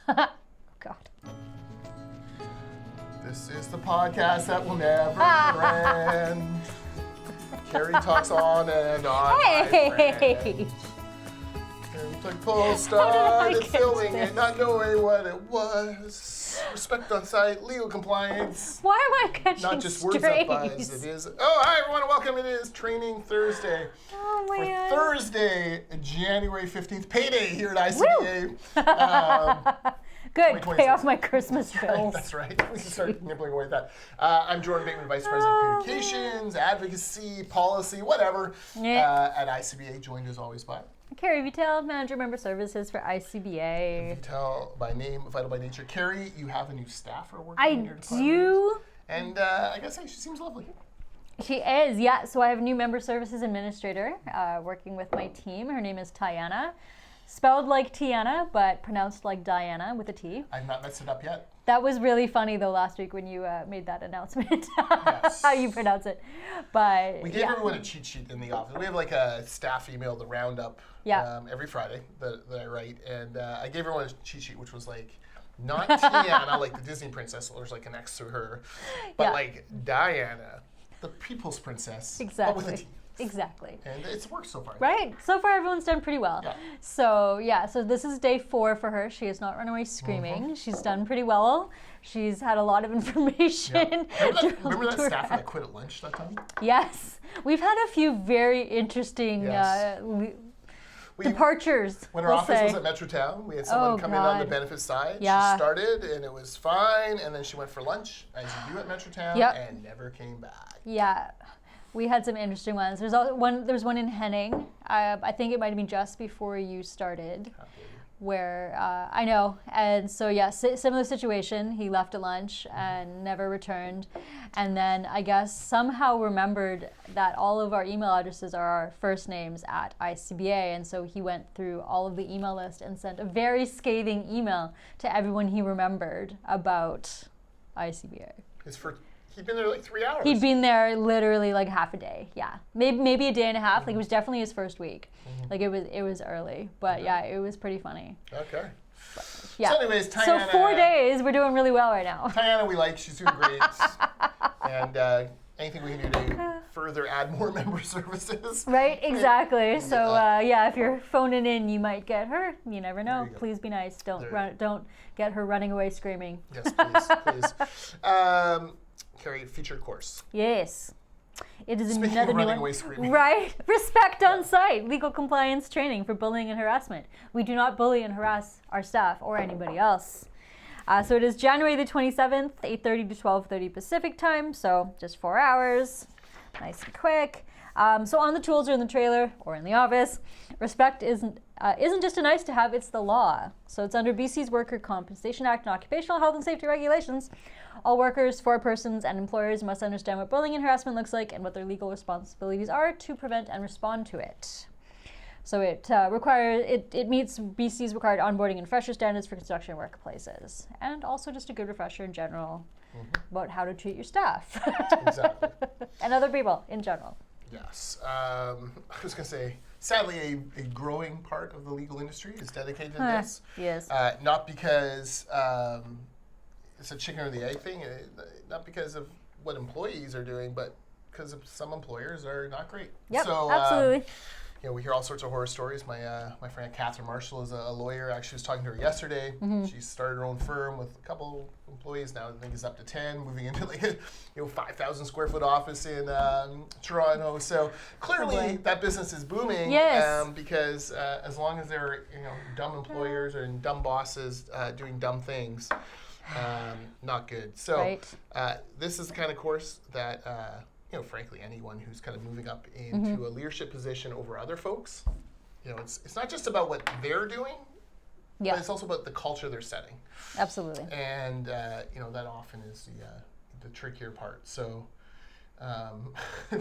God. This is the podcast that will never end. Carrie talks on and on. Hey! People started filming it, not knowing what it was. Respect on site, legal compliance. Why am I catching Not just words up buzz. It is. Oh, hi everyone, welcome. It is Training Thursday. Oh my For God. Thursday, January 15th, payday here at ICBA. Good, pay off my Christmas bills. That's right. We can start nibbling away at that. I'm Jordan Bateman, Vice President of Communications, Advocacy, Policy, whatever, at ICBA, joined as always by Carrie Vitale, Manager Member Services for ICBA. Vitale by name, Vital by nature. Carrie, you have a new staffer working in your department. I do. And I gotta say, she seems lovely. She is, yeah. So I have a new Member Services Administrator working with my team. Her name is Tiana. Spelled like Tiana, but pronounced like Diana with a T. I've not messed it up yet. That was really funny, though, last week when you made that announcement, Yes. how you pronounce it. But We gave everyone a cheat sheet in the office. We have like a staff email, the roundup, every Friday that I write. And I gave everyone a cheat sheet, which was like, not Tiana, like the Disney princess, so there's like an X to her, but like Diana, the people's princess, but with a T. Exactly. And it's worked so far. Right. So far, everyone's done pretty well. Yeah. So this is day 4 for her. She has not run away screaming. She's done pretty well. She's had a lot of information. Yeah. Remember that staffer that quit at lunch that time? Yes. We've had a few very interesting departures. When our office was at Metrotown, we had someone come in on the benefit side. Yeah. She started and it was fine, and then she went for lunch, as you do at Metrotown, and never came back. Yeah. We had some interesting ones. There's one in Henning. I think it might have been just before you started, where I know. And so similar situation. He left at lunch and never returned, and then I guess somehow remembered that all of our email addresses are our first names at ICBA, and so he went through all of the email list and sent a very scathing email to everyone he remembered about ICBA. He'd been there like 3 hours. He'd been there literally like half a day. Yeah, maybe a day and a half. Like it was definitely his first week. Like it was early, but it was pretty funny. Okay. Yeah. So anyways, Tiana. So 4 days, we're doing really well right now. Tiana, we like. She's doing great. And anything we can do to further add more member services. Right. Exactly. So if you're phoning in, you might get her. You never know. Please be nice. Don't get her running away screaming. Yes, please. Carrie, featured course. Yes. It is Speaking another of new running one. away screaming. Right. Respect on site. Legal compliance training for bullying and harassment. We do not bully and harass our staff or anybody else. So it is January the 27th, 8:30 to 12:30 Pacific time. So just 4 hours. Nice and quick. So on the tools or in the trailer or in the office, respect isn't just a nice to have, it's the law. So it's under BC's Worker Compensation Act and Occupational Health and Safety Regulations. All workers, forepersons, and employers must understand what bullying and harassment looks like and what their legal responsibilities are to prevent and respond to it. So it meets BC's required onboarding and fresher standards for construction workplaces, and also just a good refresher in general about how to treat your staff. Exactly. And other people in general. Yes. I was going to say, sadly, a growing part of the legal industry is dedicated to this. Yes. Not because it's a chicken or the egg thing, not because of what employees are doing, but because some employers are not great. Yep, So, absolutely. We hear all sorts of horror stories. My friend Catherine Marshall is a lawyer. Actually, was talking to her yesterday. She started her own firm with a couple employees now. I think it's up to 10, moving into like a 5,000 square foot office in Toronto. So clearly that business is booming. Yes. Because as long as there are dumb employers and dumb bosses doing dumb things, not good. So this is the kind of course that frankly, anyone who's kind of moving up into a leadership position over other folks, it's not just about what they're doing, but it's also about the culture they're setting. Absolutely. And that often is the trickier part. So the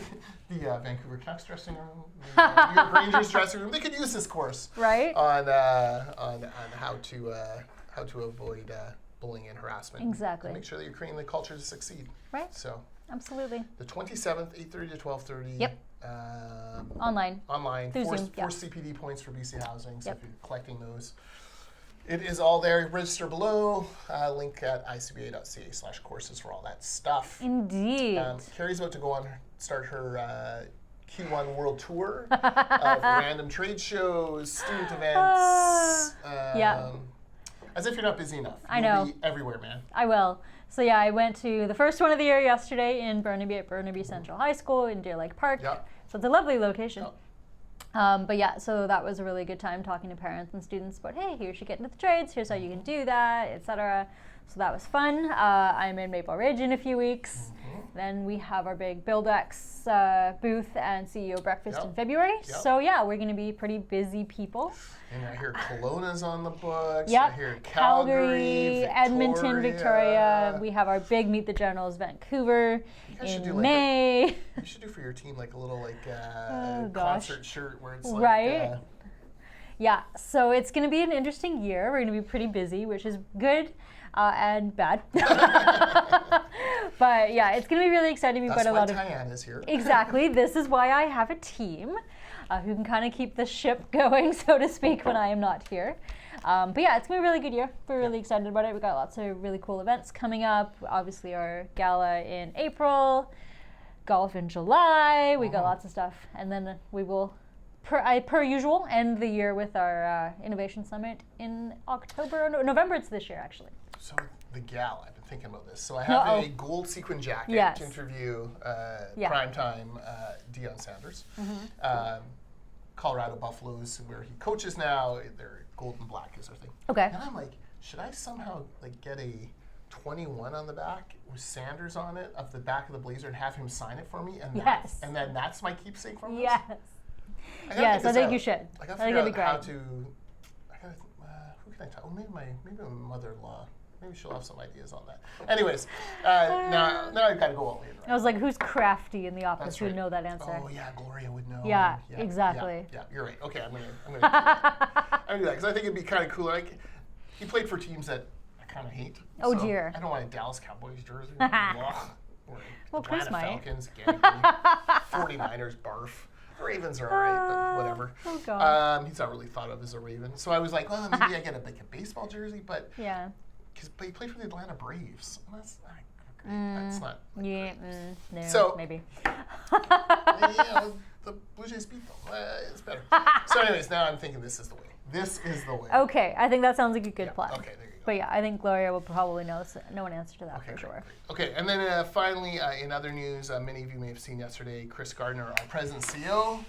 Vancouver Canucks dressing room, the New York Rangers dressing room, they could use this course on how to avoid bullying and harassment. Exactly. And make sure that you're creating the culture to succeed. Right. So. Absolutely. The 27th, 8:30 to 12:30. Yep. Online. Online. Through Four Zoom, CPD points for BC Housing. So if you're collecting those, It is all there. Register below. Link at icba.ca/courses for all that stuff. Indeed. Carrie's about to start her Q1 world tour of random trade shows, student events. As if you're not busy enough. I know. You'll be everywhere, man. I will. So yeah, I went to the first one of the year yesterday in Burnaby at Burnaby Central High School in Deer Lake Park. Yep. So it's a lovely location. Yep. But yeah, so that was a really good time talking to parents and students about, hey, here you should get into the trades, here's how you can do that, etc. So that was fun. I'm in Maple Ridge in a few weeks. Then we have our big BuildX booth and CEO breakfast in February. So yeah, we're going to be pretty busy people. And I hear Kelowna's on the books. Yep. I hear Calgary, Edmonton, Victoria. We have our big Meet the Generals Vancouver in May. You should do for your team like a little concert shirt where it's like... Right? Yeah, so it's going to be an interesting year. We're going to be pretty busy, which is good and bad. But yeah, it's going to be really exciting. We've got a lot of... That's why Tyann is here. Exactly. This is why I have a team who can kind of keep the ship going, so to speak, when I am not here. But yeah, it's going to be a really good year. We're really excited about it. We've got lots of really cool events coming up. Obviously, our gala in April, golf in July. We got lots of stuff. And then we will, per usual, end the year with our Innovation Summit in November it's this year, actually. So the gala, I've been thinking about this. So I have a gold sequin jacket to interview primetime Deion Sanders. Colorado Buffaloes, where he coaches now, they're gold and black is their thing. Okay. And I'm like, should I somehow get a 21 on the back with Sanders on it of the back of the blazer and have him sign it for me? And and then that's my keepsake from this? Yes. I think you should. I gotta figure out how to. Who can I tell? Oh, maybe my mother-in-law. Maybe she'll have some ideas on that. Anyways, now I've got to go all in. Right? I was like, who's crafty in the office who would know that answer? Oh yeah, Gloria would know. Yeah, exactly. Yeah, you're right. Okay, I'm gonna do that. I'm gonna do that because I think it'd be kind of cool. Like, he played for teams that I kind of hate. Oh dear. I don't want a Dallas Cowboys jersey. Well, Chris might. Falcons, 49ers, barf. The Ravens are alright, but whatever. Oh God. He's not really thought of as a Raven. So I was like, well, maybe I get a baseball jersey, but because he played for the Atlanta Braves. And that's not great. That's not. No, so maybe. The Blue Jays beat them. It's better. So, anyways, now I'm thinking this is the way. This is the way. Okay, I think that sounds like a good plan. Okay, there you go. But yeah, I think Gloria will probably know an answer to that for sure. Great. Okay, and then finally, in other news, many of you may have seen yesterday, Chris Gardner, our president and CEO,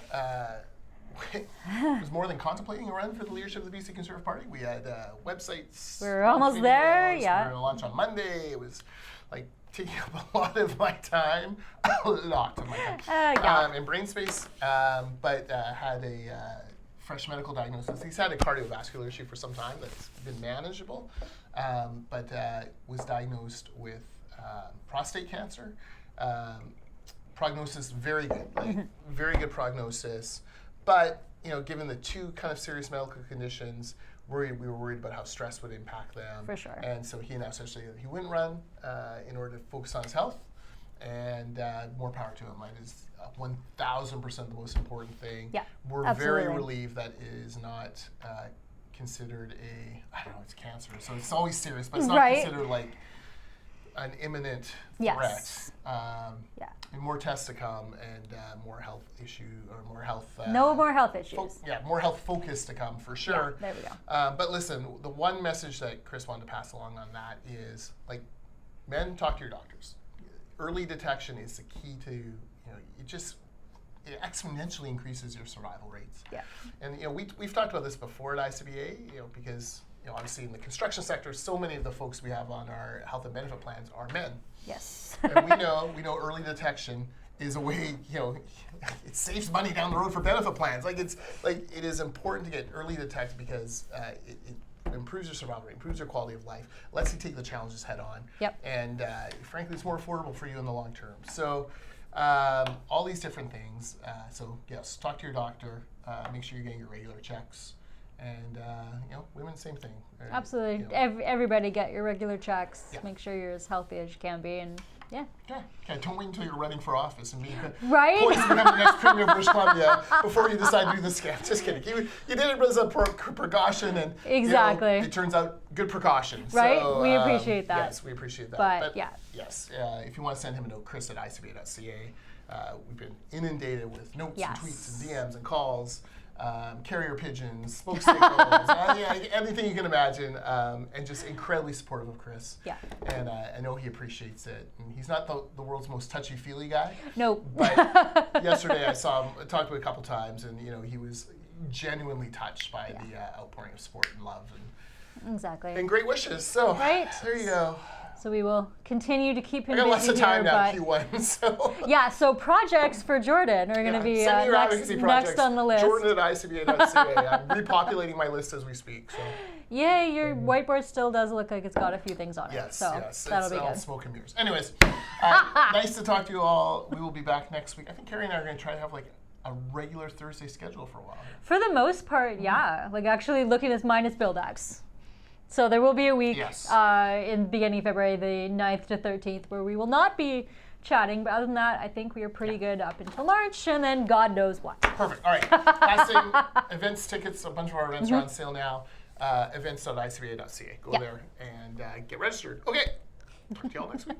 was more than contemplating a run for the leadership of the BC Conservative Party. We had websites. We're almost there, We were going to launch on Monday. It was like taking up a lot of my time, and brain space, but had a fresh medical diagnosis. He's had a cardiovascular issue for some time that's been manageable, but was diagnosed with prostate cancer. Prognosis very good, very good prognosis. But given the two kind of serious medical conditions, we were worried about how stress would impact them. For sure. And so he announced actually that he wouldn't run in order to focus on his health. And more power to him. It is 1,000% the most important thing. Yeah, we're absolutely. very relieved that it is not considered it's cancer. So it's always serious, but it's not considered like an imminent threat. And more tests to come, and more health more health. No more health issues. More health focus to come for sure. Yeah, there we go. But listen, the one message that Chris wanted to pass along on that is men, talk to your doctors. Early detection is the key to it exponentially increases your survival rates. Yeah. And we've talked about this before at ICBA, because obviously in the construction sector, so many of the folks we have on our health and benefit plans are men. Yes. And we know early detection is a way, it saves money down the road for benefit plans. It is important to get early detected because it improves your survival rate, improves your quality of life, lets you take the challenges head on. Yep. And frankly, it's more affordable for you in the long term. So all these different things. So yes, talk to your doctor. Make sure you're getting your regular checks. And women, same thing. Absolutely. Everybody get your regular checks. Yeah. Make sure you're as healthy as you can be, and Yeah. Okay, don't wait until you're running for office and being right? poised to become the next premier of British Columbia before you decide to do the scam. Just kidding. You did it as a precaution, and exactly. it turns out good precaution. Right? So, we appreciate that. Yes, we appreciate that. But yeah. Yes, if you want to send him a note, chris@icba.ca. We've been inundated with notes and tweets and DMs and calls. Carrier pigeons, smoke signals, everything you can imagine, and just incredibly supportive of Chris. Yeah. And I know he appreciates it. And he's not the world's most touchy-feely guy. Nope. But yesterday I saw him, I talked to him a couple times, and he was genuinely touched by the outpouring of support and love exactly. and great wishes. So there you go. So we will continue to keep him I got busy lots of time here, now, Q1. So yeah, so projects for Jordan are going to be send me your advocacy next on the list. Jordan@icba.ca. I'm repopulating my list as we speak. So. Yay, your whiteboard still does look like it's got a few things on it. Yes, so yes. that'll be good. Smoke and mirrors. Anyways, nice to talk to you all. We will be back next week. I think Carrie and I are going to try to have like a regular Thursday schedule for a while. For the most part, yeah. Like actually looking at minus BuildX. So there will be a week in beginning of February, the 9th to 13th, where we will not be chatting. But other than that, I think we are pretty good up until March, and then God knows what. Perfect. All right. Last thing, events tickets. A bunch of our events are on sale now. Events.icba.ca. Go there and get registered. Okay. Talk to you all next week.